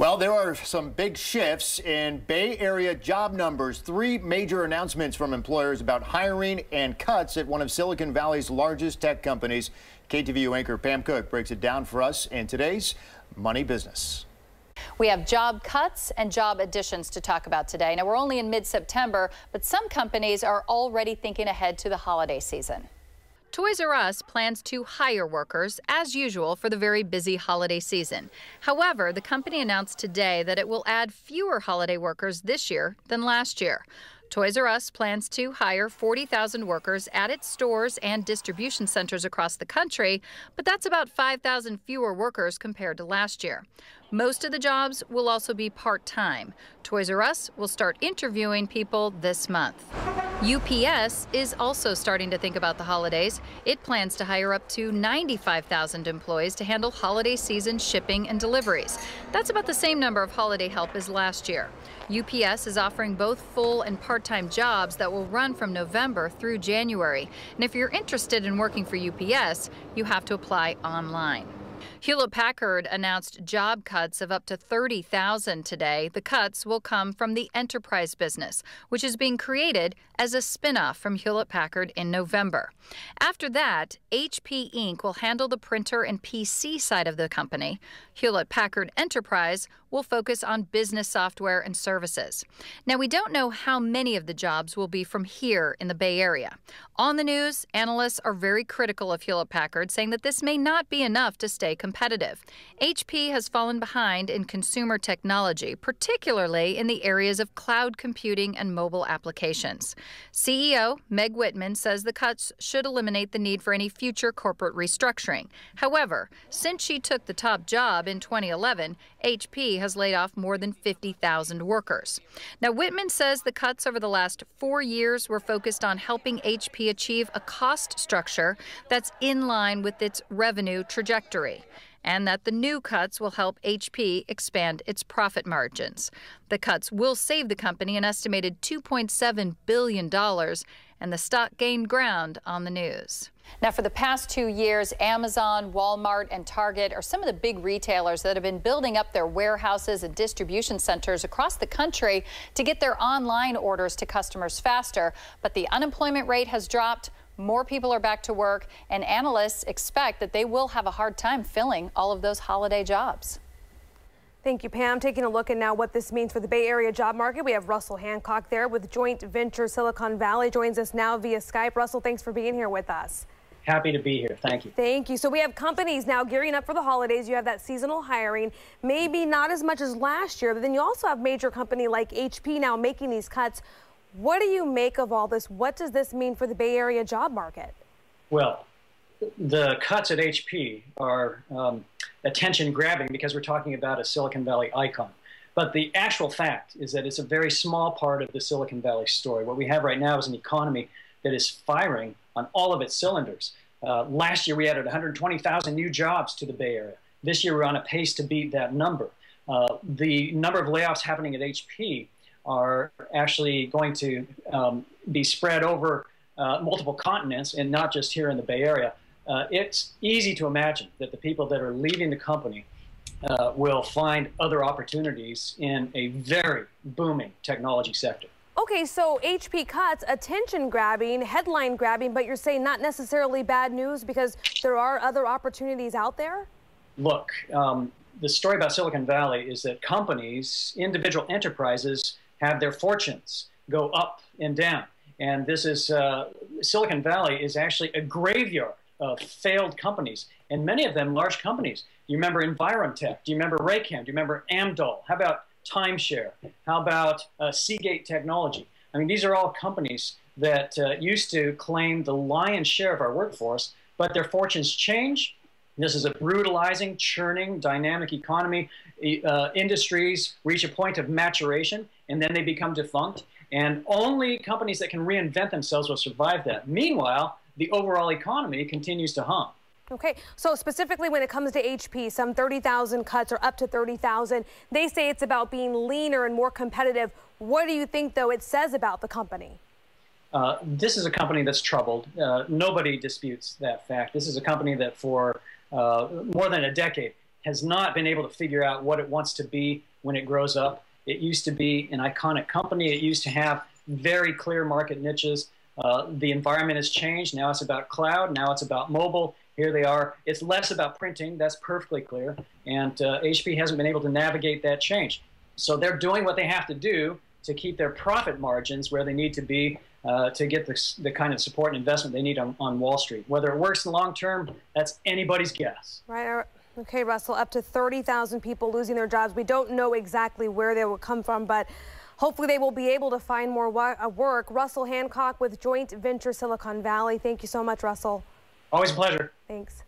Well, there are some big shifts in Bay Area job numbers. Three major announcements from employers about hiring and cuts at one of Silicon Valley's largest tech companies. KTVU anchor Pam Cook breaks it down for us in today's Money Business. We have job cuts and job additions to talk about today. Now, we're only in mid-September, but some companies are already thinking ahead to the holiday season. Toys R Us plans to hire workers, as usual, for the very busy holiday season. However, the company announced today that it will add fewer holiday workers this year than last year. Toys R Us plans to hire 40,000 workers at its stores and distribution centers across the country, but that's about 5,000 fewer workers compared to last year. Most of the jobs will also be part-time. Toys R Us will start interviewing people this month. UPS is also starting to think about the holidays. It plans to hire up to 95,000 employees to handle holiday season shipping and deliveries. That's about the same number of holiday help as last year. UPS is offering both full and part-time jobs that will run from November through January. And if you're interested in working for UPS, you have to apply online. Hewlett-Packard announced job cuts of up to 30,000 today. The cuts will come from the enterprise business, which is being created as a spinoff from Hewlett-Packard in November. After that, HP Inc. will handle the printer and PC side of the company. Hewlett-Packard Enterprise will focus on business software and services. Now, we don't know how many of the jobs will be from here in the Bay Area. On the news, analysts are very critical of Hewlett-Packard, saying that this may not be enough to stay competitive. HP has fallen behind in consumer technology, particularly in the areas of cloud computing and mobile applications. CEO Meg Whitman says the cuts should eliminate the need for any future corporate restructuring. However, since she took the top job in 2011, HP has laid off more than 50,000 workers. Now, Whitman says the cuts over the last 4 years were focused on helping HP achieve a cost structure that's in line with its revenue trajectory, and that the new cuts will help HP expand its profit margins. The cuts will save the company an estimated $2.7 billion, and the stock gained ground on the news. Now, for the past 2 years, Amazon, Walmart, and Target are some of the big retailers that have been building up their warehouses and distribution centers across the country to get their online orders to customers faster. But the unemployment rate has dropped. More people are back to work, and analysts expect that they will have a hard time filling all of those holiday jobs. Thank you, Pam. Taking a look at now what this means for the Bay Area job market. We have Russell Hancock there with Joint Venture Silicon Valley. Joins us now via Skype. Russell, thanks for being here with us. Happy to be here. Thank you. Thank you. So we have companies now gearing up for the holidays. You have that seasonal hiring, maybe not as much as last year, but then you also have major company like HP now making these cuts. What do you make of all this? What does this mean for the Bay Area job market? Well, the cuts at HP are attention grabbing because we're talking about a Silicon Valley icon. But the actual fact is that it's a very small part of the Silicon Valley story. What we have right now is an economy that is firing on all of its cylinders. Last year, we added 120,000 new jobs to the Bay Area. This year, we're on a pace to beat that number. The number of layoffs happening at HP are actually going to be spread over multiple continents and not just here in the Bay Area. It's easy to imagine that the people that are leaving the company will find other opportunities in a very booming technology sector. Okay, so HP cuts, attention grabbing, headline grabbing, but you're saying not necessarily bad news because there are other opportunities out there? Look, the story about Silicon Valley is that companies, individual enterprises, have their fortunes go up and down. And this is, Silicon Valley is actually a graveyard of failed companies, and many of them large companies. Do you remember Envirotech? Do you remember Raycam? Do you remember Amdahl? How about Timeshare? How about Seagate Technology? I mean, these are all companies that used to claim the lion's share of our workforce, but their fortunes change. This is a brutalizing, churning, dynamic economy. Industries reach a point of maturation, and then they become defunct. And only companies that can reinvent themselves will survive that. Meanwhile, the overall economy continues to hum. Okay, so specifically when it comes to HP, some 30,000 cuts or up to 30,000, they say it's about being leaner and more competitive. What do you think, though, it says about the company? This is a company that's troubled. Nobody disputes that fact. This is a company that for more than a decade has not been able to figure out what it wants to be when it grows up. It used to be an iconic company. It used to have very clear market niches. The environment has changed. Now it's about cloud. Now it's about mobile. Here they are. It's less about printing. That's perfectly clear. And HP hasn't been able to navigate that change. So they're doing what they have to do to keep their profit margins where they need to be to get the kind of support and investment they need on Wall Street. Whether it works in the long term, that's anybody's guess. Right. Okay, Russell, up to 30,000 people losing their jobs. We don't know exactly where they will come from, but hopefully they will be able to find more work. Russell Hancock with Joint Venture Silicon Valley. Thank you so much, Russell. Always a pleasure. Thanks.